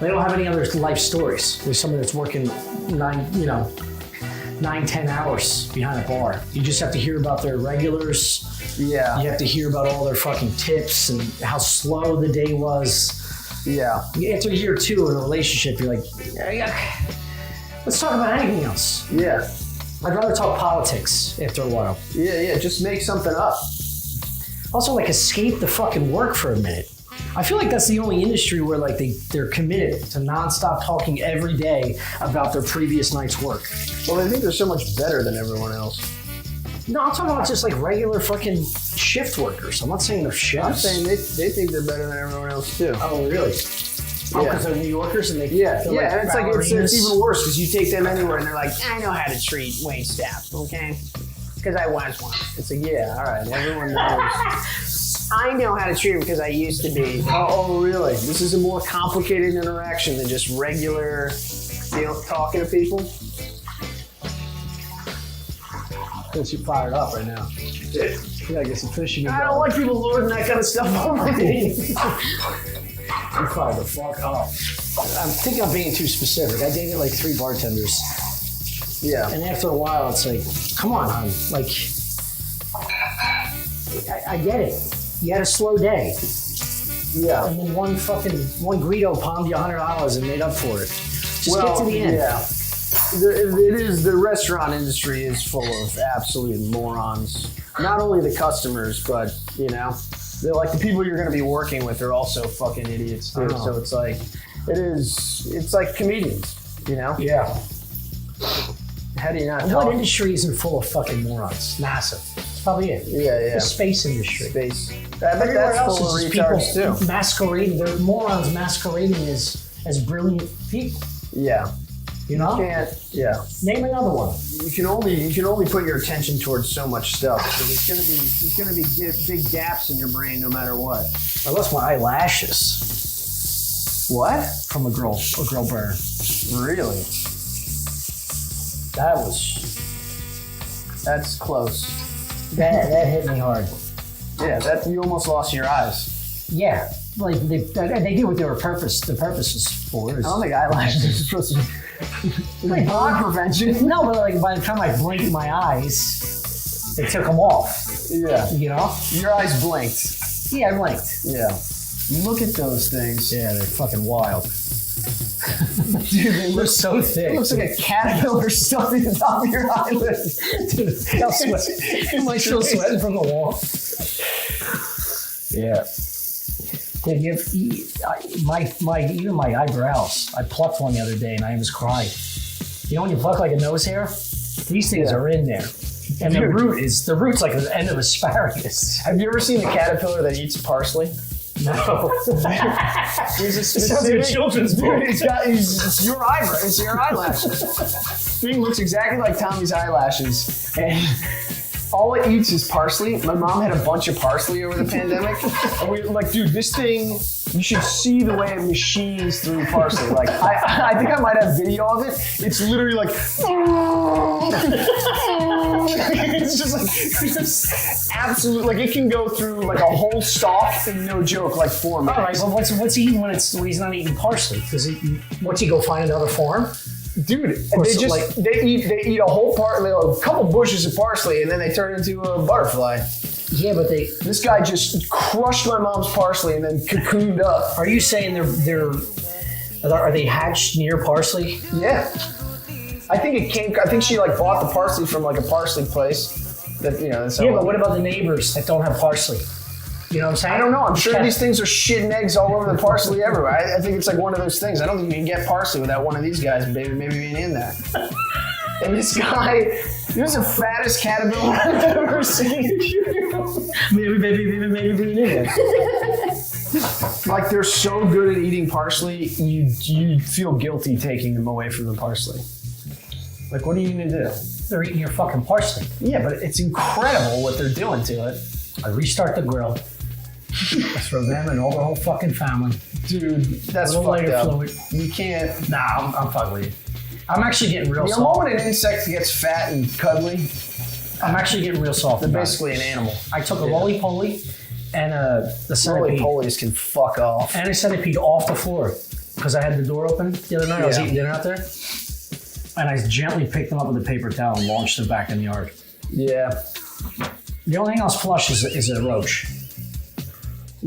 They don't have any other life stories. There's someone that's working 9-10 hours behind a bar. You just have to hear about their regulars. yeah. You have to hear about all their fucking tips and how slow the day was. Yeah. After year 2 in a relationship, you're like, yeah, let's talk about anything else. Yeah. I'd rather talk politics after a while. Yeah. Just make something up. Also, like, escape the fucking work for a minute. I feel like that's the only industry where like they're committed to nonstop talking every day about their previous night's work. Well, they think they're so much better than everyone else. No, I'm talking about just like regular fucking shift workers. I'm not saying they're chefs. I'm saying they think they're better than everyone else too. Oh, really? Oh, Yeah. because they're New Yorkers and they Yeah, feel yeah, like and it's like it's ballerinas. even worse because you take them anywhere and they're like, I know how to treat wait staff, okay? Because I was one. It's like, yeah, all right, everyone knows. I know how to treat them because I used to be. Oh, really? This is a more complicated interaction than just regular talking to people. Since you fired up right now. You gotta get some fishing. I don't like people lording that kind of stuff over me. You fired the fuck up. I think I'm being too specific. I dated like 3 bartenders. Yeah. And after a while, it's like, come on, hon. Like, I get it. You had a slow day. Yeah. And then one Greedo palmed you $100 and made up for it. Just get to the end. Yeah. The restaurant industry is full of absolute morons. Not only the customers, but, they're like the people you're going to be working with are also fucking idiots too. Oh. So it's like, it's like comedians, Yeah. How do you not And talk? what industry isn't full of fucking morons? NASA. That's probably it. Yeah. The space industry. Space. I bet Everywhere that's else full of is just retards people too. masquerading. They're morons masquerading as brilliant people. Yeah. You know? Can't. Yeah. Name another one. You can only put your attention towards so much stuff. So there's gonna be big gaps in your brain no matter what. I lost my eyelashes What? from a girl burn. Really? That's close. That hit me hard. Yeah, you almost lost your eyes. Yeah, like they did what their purpose was for. I don't think eyelashes are supposed to be like blonde prevention. No, but like by the time I blinked my eyes, they took them off. Yeah. You know? Your eyes blinked. Yeah, I blinked. Yeah. Look at those things. Yeah, they're fucking wild. Dude, they They're so thick. It looks like a caterpillar stuck in the top of your eyelid. Dude, I'm sweating. Am I still sweating from the wall? Yeah. Dude, even my eyebrows. I plucked one the other day and I was crying. You know when you pluck like a nose hair? These things are in there. And the root's like the end of asparagus. Have you ever seen the caterpillar that eats parsley? No. There's a Sounds like a children's book. It's your eyebrow. It's your eyelashes. Thing looks exactly like Tommy's eyelashes, and all it eats is parsley. My mom had a bunch of parsley over the pandemic, and we were like, dude, this thing. You should see the way it machines through parsley. Like, I think I might have video of it. It's literally like, it's just like, absolute. Like, it can go through like a whole stalk in no joke, like 4 minutes. All right, but what's he eating when he's not eating parsley? What's he go find another farm? Dude, Or they so, just like- they eat a whole a couple bushes of parsley, and then they turn into a butterfly. Yeah, but This guy just crushed my mom's parsley and then cocooned up. are you saying are they hatched near parsley? Yeah, I think she like bought the parsley from like a parsley place. That That's Yeah, but what about the neighbors that don't have parsley? You know what I'm saying? I don't know. I'm sure these things are shitting eggs all over the parsley everywhere. I think it's like one of those things. I don't think you can get parsley without one of these guys maybe being in there. And this guy, he was the fattest caterpillar I've ever seen. Maybe being in there. Like, they're so good at eating parsley, you feel guilty taking them away from the parsley. Like, what are you gonna do? They're eating your fucking parsley. Yeah, but it's incredible what they're doing to it. I restart the grill. That's for them and all the whole fucking family. Dude, that's A little fucked lighter up. fluid. You can't. Nah, I'm fucking with you. I'm actually getting real The soft. moment an insect gets fat and cuddly, I'm actually getting real soft. they're about it. basically an animal. I took a roly-poly and the centipede. Roly-polies can fuck off. And a centipede off the floor because I had the door open the other night. I was Yeah. eating dinner out there. And I gently picked them up with a paper towel and launched them back in the yard. Yeah. The only thing else flush is a roach.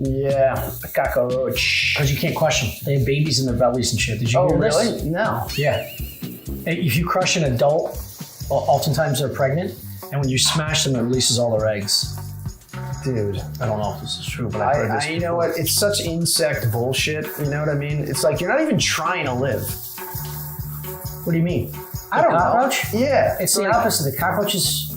Yeah, a cockroach. Because you can't crush them. They have babies in their bellies and shit. Did you Oh, hear this? really? No. Yeah. If you crush an adult, oftentimes they're pregnant, and when you smash them, it releases all their eggs. Dude. I don't know if this is true, but I've heard this. You know what? It's such insect bullshit. You know what I mean? It's like you're not even trying to live. What do you mean? I don't cockroach? know. Yeah. It's the opposite. The cockroach is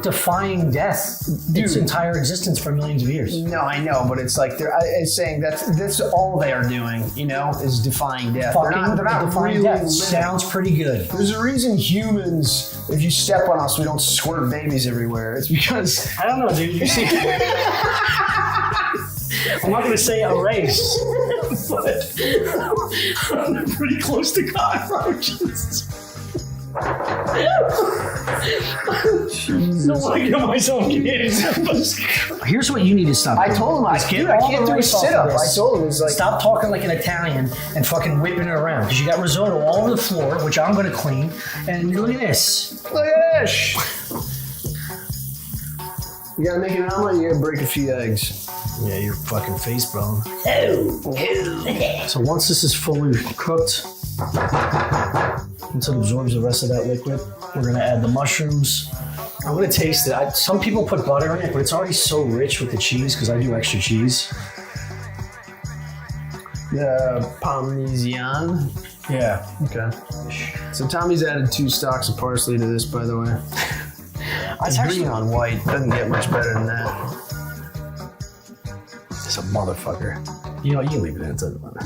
defying death. Its entire existence for millions of years. No, I know, but it's like it's saying that's all they are doing. You know, is defying death. Fucking they're not defying really death. living. Sounds pretty good. There's a reason humans, if you step on us, we don't squirt babies everywhere. It's because I don't know, dude. You see, I'm not going to say a race, but I'm pretty close to cockroaches. Don't want to get myself kids. Here's what you need to stop. I told him I can't do a sit up. I told him it's like stop talking like an Italian and fucking whipping it around because you got risotto all over the floor, which I'm going to clean. And look at this. look at this. You gotta make an omelet. You gotta break a few eggs. Yeah, your fucking face, bro. So once this is fully cooked, once it absorbs the rest of that liquid, we're gonna add the mushrooms. I'm gonna taste it. Some people put butter in it, but it's already so rich with the cheese because I do extra cheese. The Parmesan. Yeah. Okay. So Tommy's added 2 stalks of parsley to this, by the way. It's green on white. Doesn't get much better than that. It's a motherfucker. You know, you can leave it in. It doesn't matter.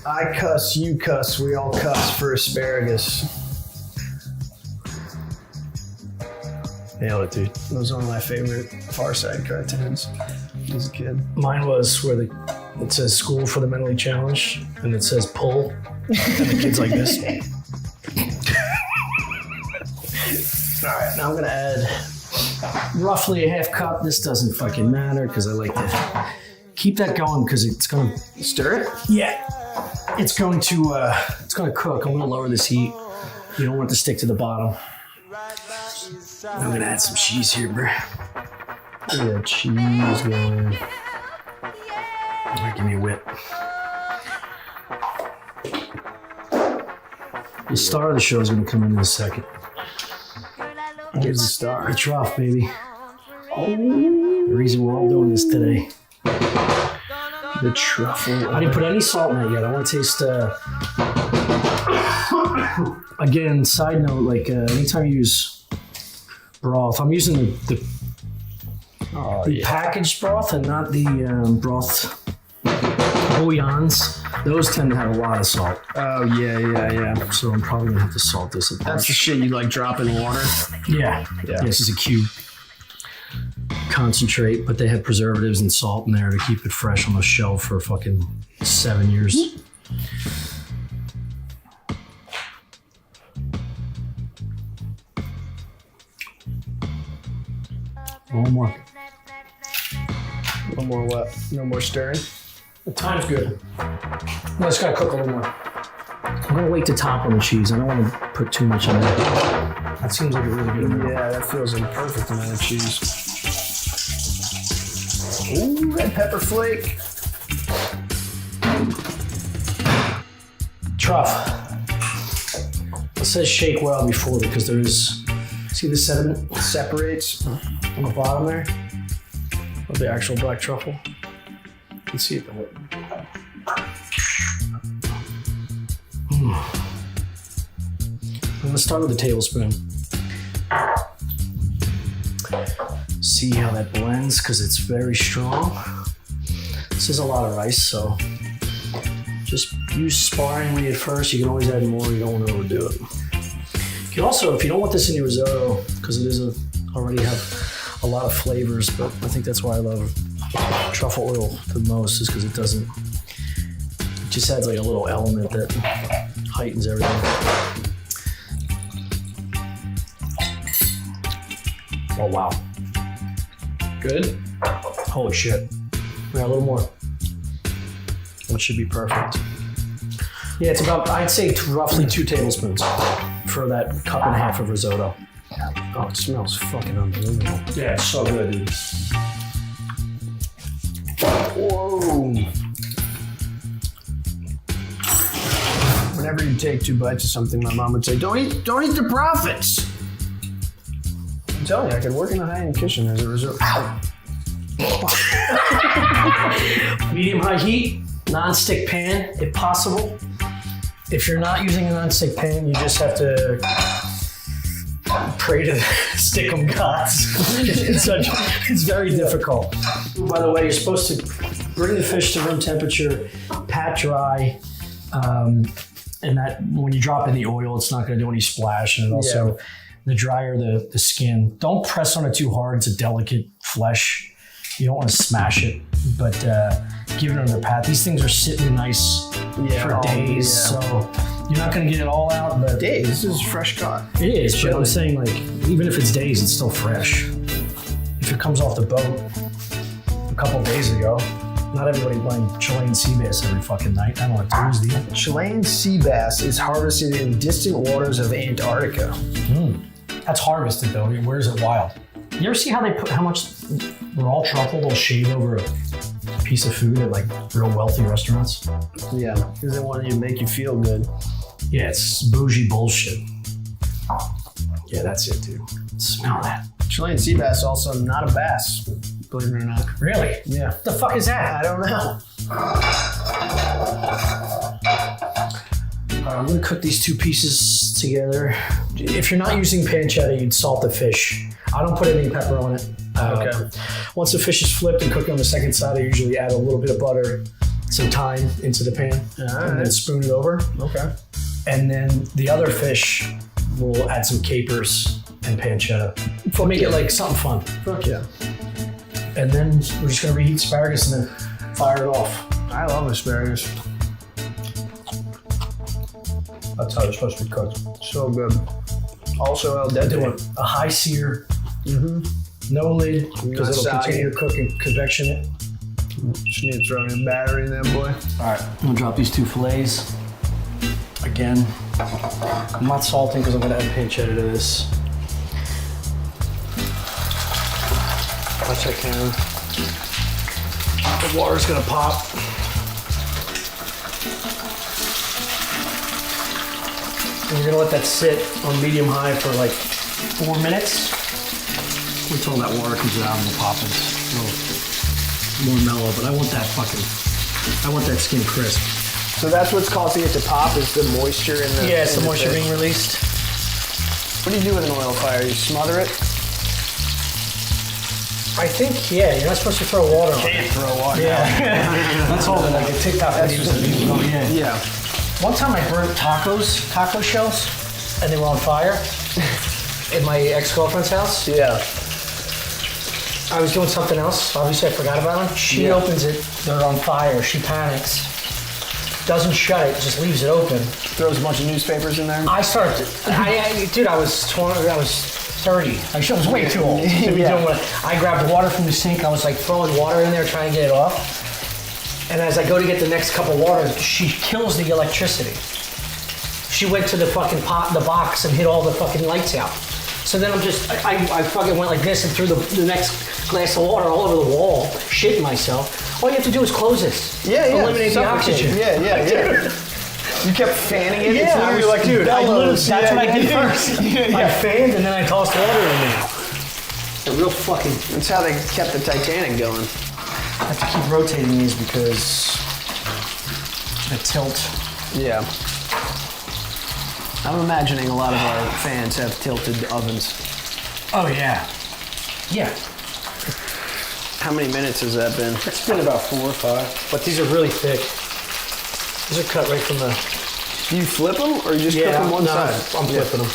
I cuss, you cuss, we all cuss for asparagus. Nailed it, dude. That was one of my favorite Far Side cartoons as a kid. Mine was where it says school for the mentally challenged, and it says pull, and the kid's like this. All right, now I'm gonna add roughly a half cup. This doesn't fucking matter because I like to keep that going because it's gonna Stir it? yeah, it's gonna cook. I'm gonna lower this heat. You don't want it to stick to the bottom. I'm gonna add some cheese here, bro. Yeah, cheese going. All right, give me a whip. The star of the show is gonna come in a second. Here's the star. The trough, baby. The reason we're all doing this today. The truffle. I didn't put any salt in that yet. I want to taste. Again, side note, like anytime you use broth, I'm using the packaged broth and not the broth bouillons. Those tend to have a lot of salt. Oh, yeah. So I'm probably going to have to salt this a bunch. That's the shit you like drop in water. Yeah. This is a cube concentrate, but they have preservatives and salt in there to keep it fresh on the shelf for fucking 7 years. One more. No more what? No more stirring? The time's good. No, it's gotta cook a little more. I'm gonna wait to top on the cheese. I don't want to put too much in there. That seems like a really good amount. Yeah, that feels like a perfect amount of cheese. Ooh, red pepper flake. Truff. It says shake well before because there is, see the sediment Separates. on the bottom there of the actual black truffle. You can see it. I'm gonna start with a tablespoon. See how that blends because it's very strong. This is a lot of rice, so just use sparingly at first. You can always add more. You don't want to overdo it. You can also, if you don't want this in your risotto, because it is already have a lot of flavors, but I think that's why I love truffle oil the most, is because it just adds like a little element that heightens everything. Oh wow. Good? Holy shit. Yeah, a little more. That should be perfect. Yeah, it's about, I'd say roughly 2 tablespoons for that cup and a half of risotto. Oh, it smells fucking unbelievable. Yeah, it's so good, dude. Whoa. Whenever you take 2 bites of something, my mom would say, don't eat the profits. I'm telling you, I could work in a high-end kitchen as a resort. Ow! Medium-high heat, non-stick pan, if possible. If you're not using a non-stick pan, you just have to pray to the stick-em gods. It's very difficult. By the way, you're supposed to bring the fish to room temperature, pat dry, and that when you drop in the oil, it's not going to do any splash. And also, the drier the skin. Don't press on it too hard. It's a delicate flesh. You don't want to smash it, but give it another pat. These things are sitting nice for days, so you're not going to get it all out. But Days? This is fresh caught. it is, but I'm saying, like, even if it's days, it's still fresh. If it comes off the boat a couple days ago, not everybody buying Chilean sea bass every fucking night. I don't know what Tuesday. Chilean sea bass is harvested in distant waters of Antarctica. That's harvested though. Where's it wild? You ever see how much raw truffle they'll shave over a piece of food at like real wealthy restaurants? Yeah, because they want you to make you feel good. Yeah, it's bougie bullshit. Yeah, that's it, dude. Smell that. Chilean sea bass also not a bass, believe it or not. Really? Yeah. What the fuck is that? I don't know. I'm gonna cook these 2 pieces together. If you're not using pancetta, you'd salt the fish. I don't put any pepper on it. Okay. Once the fish is flipped and cooked on the second side, I usually add a little bit of butter, some thyme into the pan, and then spoon it over. Okay. And then the other fish, we'll add some capers and pancetta. We'll make it like something fun. Fuck yeah. And then we're just gonna reheat asparagus and then fire it off. I love asparagus. That's how it's supposed to be cooked. So good. Also al dente. Do a high sear, no lid, because it'll soggy. continue to cook and convection it. Just need to throw in a battery in there, boy. All right, I'm gonna drop these 2 fillets. Again, I'm not salting because I'm gonna add pancetta to this. Much I can. The water's gonna pop. And you're gonna let that sit on medium high for like 4 minutes. Until that water comes out and the pop is a little more mellow. But I want that skin crisp. So that's what's causing it to pop is the moisture in the Yeah, it's in the moisture fish. being released. What do you do with an oil fire? You smother it? I think, yeah, you're not supposed to throw water on it. Can't throw water. Yeah. That's all that like a TikTok videos of people. Oh, yeah. Yeah. One time I burnt taco shells, and they were on fire at my ex-girlfriend's house. Yeah. I was doing something else. Obviously, I forgot about them. She opens it. They're on fire. She panics. Doesn't shut it. Just leaves it open. Throws a bunch of newspapers in there. I started. Dude, I was 20. I was 30. I was way too old to be doing what. I grabbed water from the sink. I was like throwing water in there, trying to get it off. And as I go to get the next cup of water, she kills the electricity. She went to the fucking pot in the box and hit all the fucking lights out. So then I fucking went like this and threw the next glass of water all over the wall, shitting myself. All you have to do is close this. Yeah. Eliminate the Suffocate. oxygen. Yeah. You kept fanning it. Yeah, I was like, dude, that's what I did first. Yeah. I fanned and then I tossed water in there. A real fucking. That's how they kept the Titanic going. I have to keep rotating these because the tilt. Yeah. I'm imagining a lot of our fans have tilted ovens. Oh yeah. Yeah. How many minutes has that been? It's been about 4 or 5, but these are really thick. These are cut right from the. Do you flip them or you just cook them one side? I'm flipping them.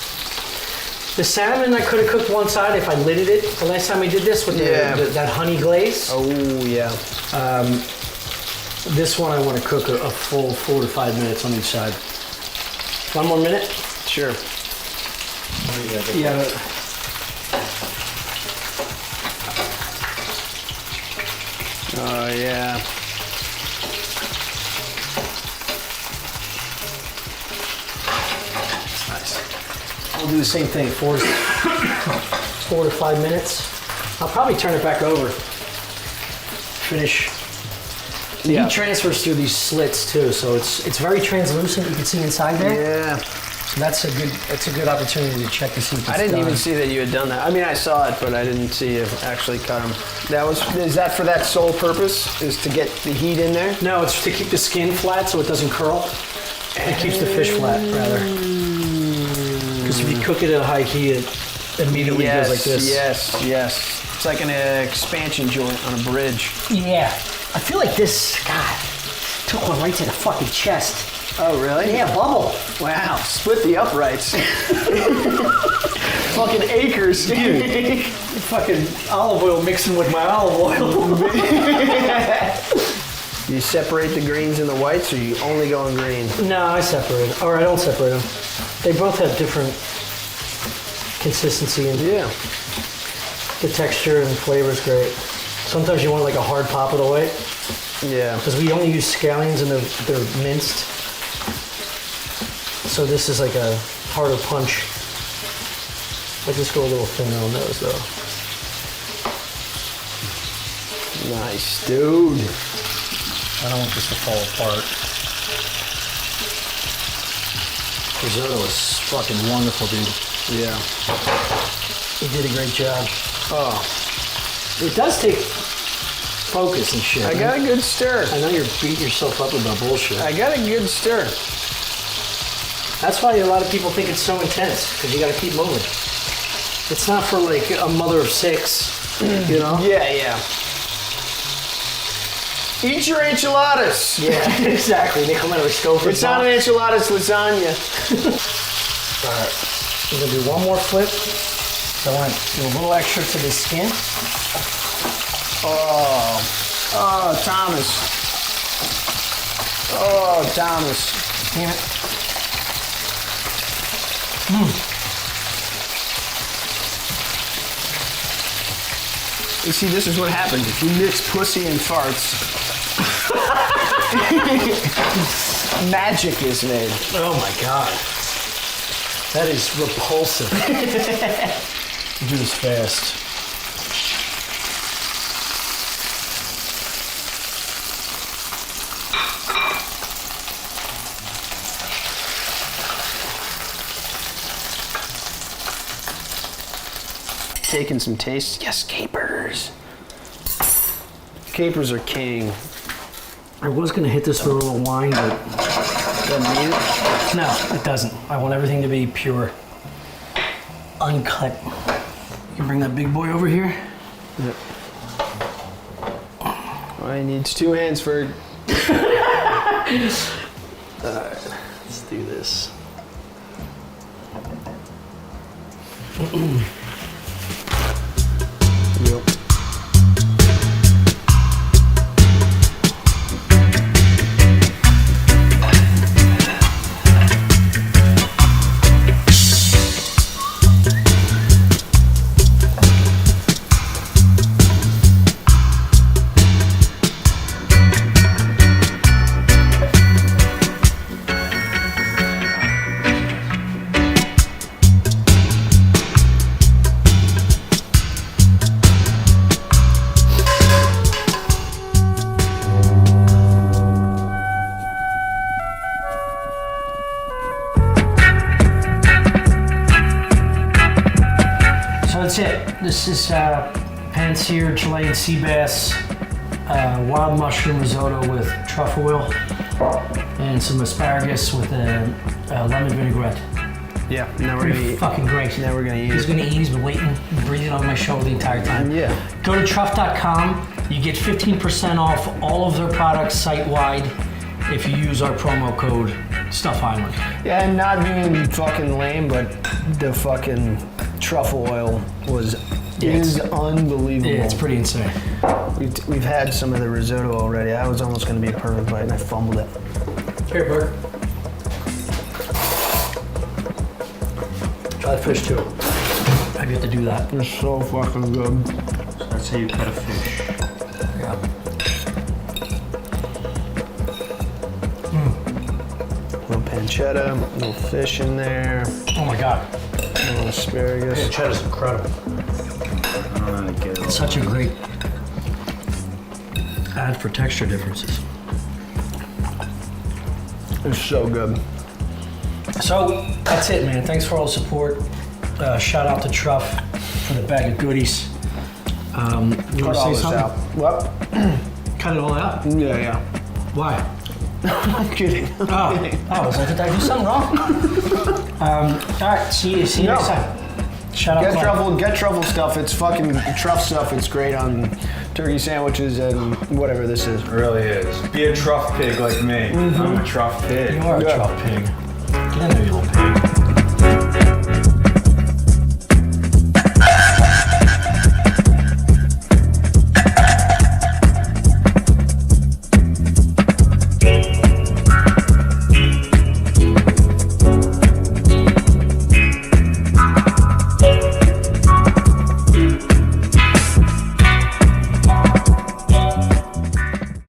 The salmon I could have cooked one side if I lidded it. The last time we did this with that honey glaze. Oh yeah. This one I want to cook a full 4 to 5 minutes on each side. 1 more minute? Sure. Yeah. Oh yeah. Nice. I'll do the same thing, 4 to 5 minutes. I'll probably turn it back over. Finish. The Yeah. heat transfers through these slits too, so it's very translucent. You can see inside there. Yeah. So that's a good opportunity to check to see if it's I didn't done. even see that you had done that. I mean, I saw it, but I didn't see you actually cut them. Is that for that sole purpose? Is to get the heat in there? No, it's to keep the skin flat so it doesn't curl. It keeps the fish flat, rather. Because if you cook it at a high heat, it immediately goes like this. Yes. It's like an expansion joint on a bridge. Yeah. I feel like this, God, took one right to the fucking chest. Oh, really? Yeah, bubble. Wow. Split the uprights. Fucking acres. Dude. Fucking olive oil mixing with my olive oil. You separate the greens and the whites, or you only go in green? No, I separate them. Or I don't separate them. They both have different consistency and Yeah. the texture and flavor is great. Sometimes you want like a hard pop of the white Yeah. because we only use scallions and they're minced. So this is like a harder punch. I just go a little thinner on those though. Nice, dude. I don't want this to fall apart. Risotto is fucking wonderful, dude. Yeah. You did a great job. Oh, It does take focus and shit. I got a good stir. I know you're beating yourself up about bullshit. I got a good stir. That's why a lot of people think it's so intense, because you gotta keep moving. It's not for like a mother of 6, you know? Yeah. Eat your enchiladas. Yeah, exactly. They come out of a stove. It's not an enchiladas lasagna. Alright, we're gonna do one more flip. So I want to do a little extra to the skin. Oh, Thomas. Oh, Thomas. Damn it. You see, this is what happens if you mix pussy and farts. Magic is made. Oh my god. That is repulsive. Do this fast. Taking some taste. Yes, capers. Capers are king. I was gonna hit this with a little wine, but Doesn't need it. no, it doesn't. I want everything to be pure, uncut. You can bring that big boy over here. Well, he needs 2 hands for. Let's do this. Yep. So that's it. This is pan-seared Chilean sea bass, wild mushroom risotto with truffle oil, and some asparagus with a lemon vinaigrette. Yeah. Now we're Pretty gonna eat. fucking great. Now we're gonna eat. He's gonna eat. He's been waiting, breathing on my shoulder the entire time. Yeah. Go to truff.com. You get 15% off all of their products site-wide if you use our promo code Stuff Island. Yeah, and not being fucking lame, but the fucking truffle oil is unbelievable. Yeah, it's pretty insane. We've had some of the risotto already. I was almost going to be a perfect bite, and I fumbled it. Here, Bert. Try the fish too. I get to do that. It's so fucking good. That's how you cut a fish. Yeah. Little pancetta, little fish in there. Oh my god. Asparagus. Cheddar's incredible. It's such a great add for texture differences. It's so good. So that's it, man. Thanks for all the support. Shout out to Truff for the bag of goodies. You want Cut to all say this something? out. What? Cut it all out? Yeah. Why? I'm kidding. I was like, did I do something wrong? All right, see you next time. Shout out. Get truffle stuff. It's fucking truff stuff. It's great on turkey sandwiches and whatever this is. It really is. Be a truff pig like me. I'm a truff pig. You are a truff pig. Get in there, you little pig.